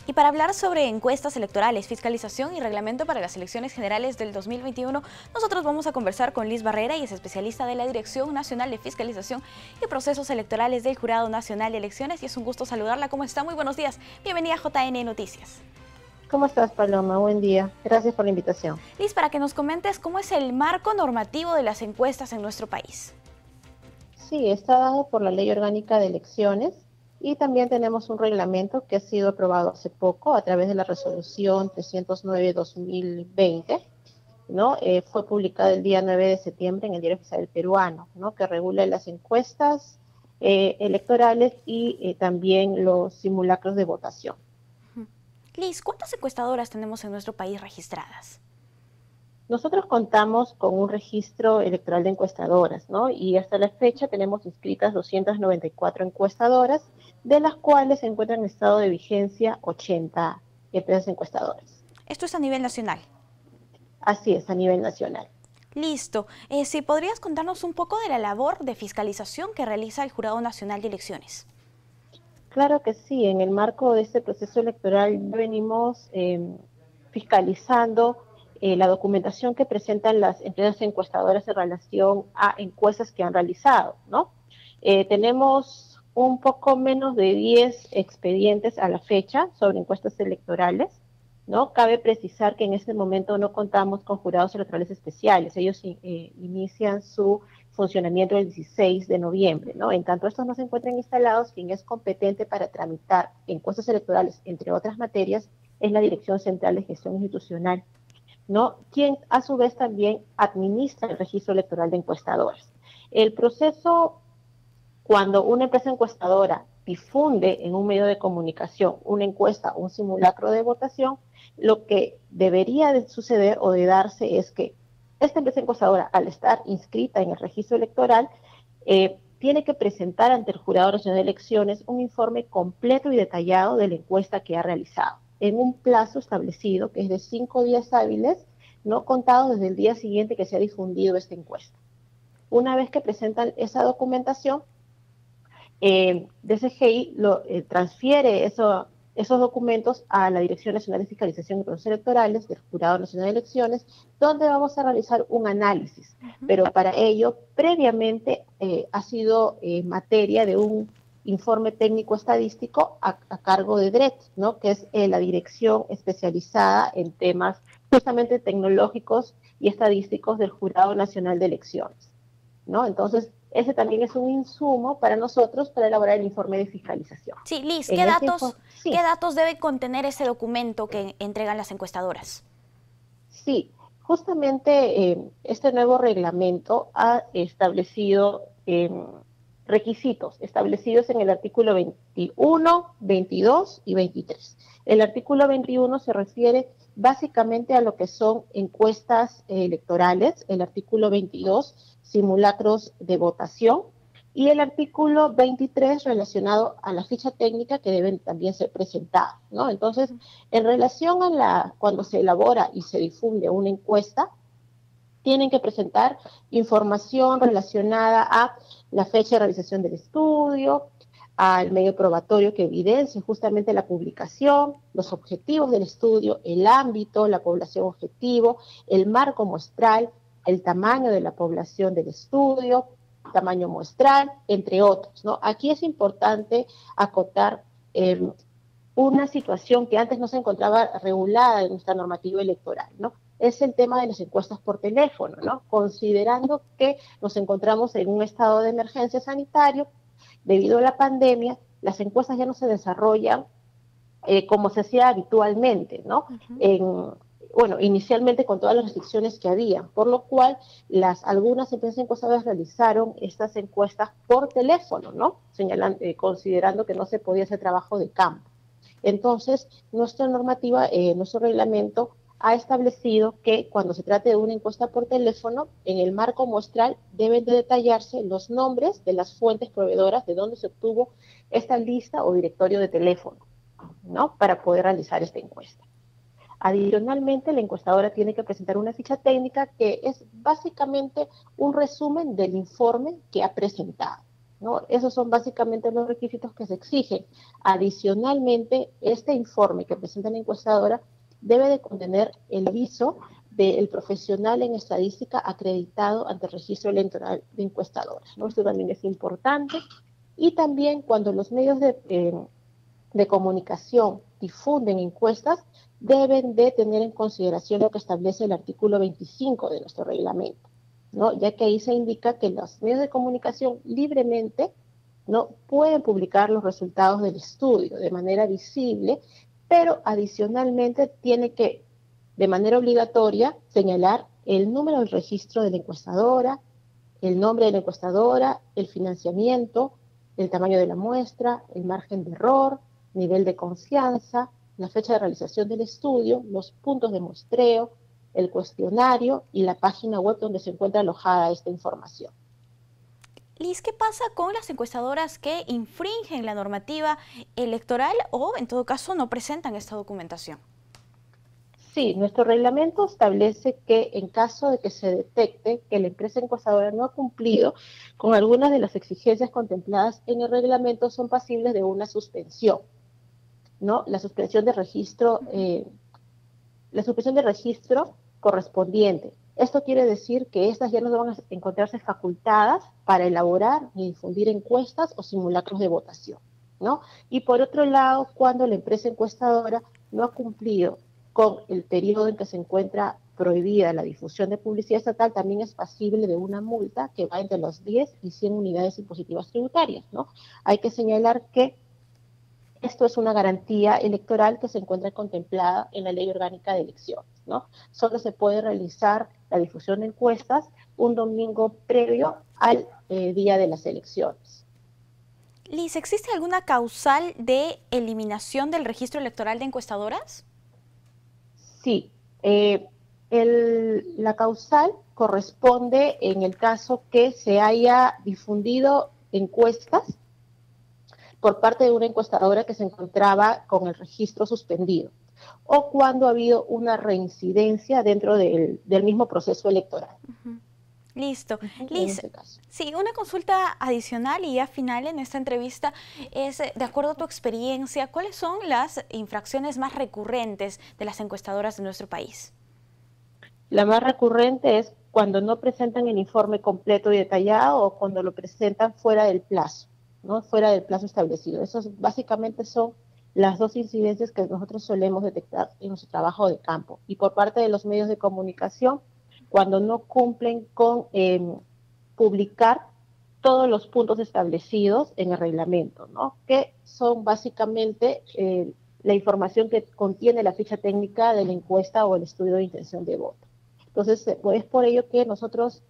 Y para hablar sobre encuestas electorales, fiscalización y reglamento para las elecciones generales del 2021, nosotros vamos a conversar con Liz Barrera, y es especialista de la Dirección Nacional de Fiscalización y Procesos Electorales del Jurado Nacional de Elecciones, y es un gusto saludarla. ¿Cómo está? Muy buenos días. Bienvenida a JN Noticias. ¿Cómo estás, Paloma? Buen día. Gracias por la invitación. Liz, para que nos comentes cómo es el marco normativo de las encuestas en nuestro país. Sí, está dado por la Ley Orgánica de Elecciones y también tenemos un reglamento que ha sido aprobado hace poco a través de la Resolución 309-2020, ¿no? Fue publicada el día 9 de septiembre en el Diario Oficial del Peruano, ¿no? Que regula las encuestas electorales y también los simulacros de votación. Liz, ¿cuántas encuestadoras tenemos en nuestro país registradas? Nosotros contamos con un registro electoral de encuestadoras, ¿no? Y hasta la fecha tenemos inscritas 294 encuestadoras, de las cuales se encuentran en estado de vigencia 80 empresas encuestadoras. Esto es a nivel nacional. Así es, a nivel nacional. Listo. Si podrías contarnos un poco de la labor de fiscalización que realiza el Jurado Nacional de Elecciones. Claro que sí, en el marco de este proceso electoral venimos fiscalizando la documentación que presentan las empresas encuestadoras en relación a encuestas que han realizado, ¿no? Tenemos un poco menos de 10 expedientes a la fecha sobre encuestas electorales, ¿no? Cabe precisar que en este momento no contamos con jurados electorales especiales. Ellos inician su funcionamiento el 16 de noviembre, ¿no? En tanto estos no se encuentran instalados, quien es competente para tramitar encuestas electorales, entre otras materias, es la Dirección Central de Gestión Institucional, ¿no? Quien a su vez también administra el registro electoral de encuestadores. El proceso, cuando una empresa encuestadora difunde en un medio de comunicación una encuesta, un simulacro de votación, lo que debería de suceder o de darse es que esta empresa encuestadora, al estar inscrita en el registro electoral, tiene que presentar ante el Jurado Nacional de Elecciones un informe completo y detallado de la encuesta que ha realizado, en un plazo establecido, que es de 5 días hábiles, no contados desde el día siguiente que se ha difundido esta encuesta. Una vez que presentan esa documentación, DCGI transfiere esos documentos a la Dirección Nacional de Fiscalización y Procesos Electorales del Jurado Nacional de Elecciones, donde vamos a realizar un análisis. Pero para ello, previamente ha sido materia de un informe técnico estadístico a cargo de DRET, ¿no? Que es la dirección especializada en temas justamente tecnológicos y estadísticos del Jurado Nacional de Elecciones, ¿no? Entonces, ese también es un insumo para nosotros para elaborar el informe de fiscalización. Sí, Liz, En ese sí. ¿qué datos debe contener ese documento que entregan las encuestadoras? Sí, justamente este nuevo reglamento ha establecido requisitos establecidos en el artículo 21, 22 y 23. El artículo 21 se refiere básicamente a lo que son encuestas electorales, el artículo 22, simulacros de votación, y el artículo 23 relacionado a la ficha técnica que deben también ser presentadas, ¿no? Entonces, en relación a cuando se elabora y se difunde una encuesta, tienen que presentar información relacionada a la fecha de realización del estudio, al medio probatorio que evidencie justamente la publicación, los objetivos del estudio, el ámbito, la población objetivo, el marco muestral, el tamaño de la población del estudio, tamaño muestral, entre otros, ¿no? Aquí es importante acotar una situación que antes no se encontraba regulada en nuestra normativa electoral, ¿no? Es el tema de las encuestas por teléfono, ¿no? Considerando que nos encontramos en un estado de emergencia sanitario, debido a la pandemia, las encuestas ya no se desarrollan como se hacía habitualmente, ¿no? Bueno, inicialmente con todas las restricciones que había, por lo cual algunas empresas encuestadoras realizaron estas encuestas por teléfono, ¿no? Considerando que no se podía hacer trabajo de campo. Entonces, nuestra normativa, nuestro reglamento ha establecido que cuando se trate de una encuesta por teléfono, en el marco muestral deben de detallarse los nombres de las fuentes proveedoras de donde se obtuvo esta lista o directorio de teléfono, ¿no? Para poder realizar esta encuesta. Adicionalmente, la encuestadora tiene que presentar una ficha técnica que es básicamente un resumen del informe que ha presentado, ¿no? Esos son básicamente los requisitos que se exigen. Adicionalmente, este informe que presenta la encuestadora debe de contener el viso del profesional en estadística acreditado ante el registro electoral de encuestadoras, ¿no? Esto también es importante. Y también cuando los medios de comunicación difunden encuestas, deben de tener en consideración lo que establece el artículo 25 de nuestro reglamento, ¿no? Ya que ahí se indica que los medios de comunicación libremente, ¿no?, pueden publicar los resultados del estudio de manera visible, pero adicionalmente tiene que, de manera obligatoria, señalar el número del registro de la encuestadora, el nombre de la encuestadora, el financiamiento, el tamaño de la muestra, el margen de error, nivel de confianza, la fecha de realización del estudio, los puntos de muestreo, el cuestionario y la página web donde se encuentra alojada esta información. Liz, ¿qué pasa con las encuestadoras que infringen la normativa electoral o, en todo caso, no presentan esta documentación? Sí, nuestro reglamento establece que en caso de que se detecte que la empresa encuestadora no ha cumplido con algunas de las exigencias contempladas en el reglamento, son pasibles de una suspensión, ¿no? La suspensión de registro correspondiente. Esto quiere decir que estas ya no van a encontrarse facultadas para elaborar ni difundir encuestas o simulacros de votación, ¿no? Y por otro lado, cuando la empresa encuestadora no ha cumplido con el periodo en que se encuentra prohibida la difusión de publicidad estatal, también es pasible de una multa que va entre los 10 y 100 unidades impositivas tributarias, ¿no? Hay que señalar que esto es una garantía electoral que se encuentra contemplada en la Ley Orgánica de Elecciones, ¿no? Solo se puede realizar la difusión de encuestas un domingo previo al día de las elecciones. Liz, ¿existe alguna causal de eliminación del registro electoral de encuestadoras? Sí, la causal corresponde en el caso que se haya difundido encuestas por parte de una encuestadora que se encontraba con el registro suspendido, o cuando ha habido una reincidencia dentro del mismo proceso electoral. Listo. En Liz, este caso. sí, una consulta adicional y ya final en esta entrevista es, de acuerdo a tu experiencia, ¿cuáles son las infracciones más recurrentes de las encuestadoras de nuestro país? La más recurrente es cuando no presentan el informe completo y detallado o cuando lo presentan fuera del plazo, ¿no? Fuera del plazo establecido. Esos básicamente son las dos incidencias que nosotros solemos detectar en nuestro trabajo de campo. Y por parte de los medios de comunicación, cuando no cumplen con publicar todos los puntos establecidos en el reglamento, ¿no? Que son básicamente la información que contiene la ficha técnica de la encuesta o el estudio de intención de voto. Entonces, es por ello que nosotros,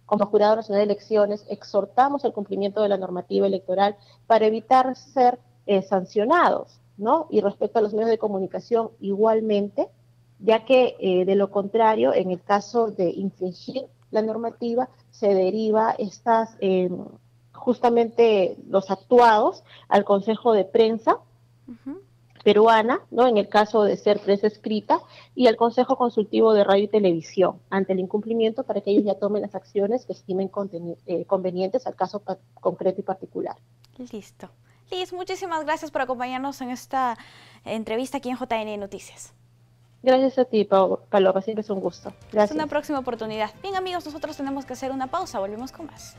como Jurado Nacional de Elecciones, exhortamos el cumplimiento de la normativa electoral para evitar ser sancionados, ¿no? Y respecto a los medios de comunicación, igualmente, ya que de lo contrario, en el caso de infringir la normativa, se deriva justamente los actuados al Consejo de Prensa peruana, ¿no?, en el caso de ser prensa escrita, y al Consejo Consultivo de Radio y Televisión, ante el incumplimiento, para que ellos ya tomen las acciones que estimen convenientes al caso concreto y particular. Listo. Liz, muchísimas gracias por acompañarnos en esta entrevista aquí en JN Noticias. Gracias a ti, Paloma, siempre es un gusto. Gracias. Es una próxima oportunidad. Bien, amigos, nosotros tenemos que hacer una pausa, volvemos con más.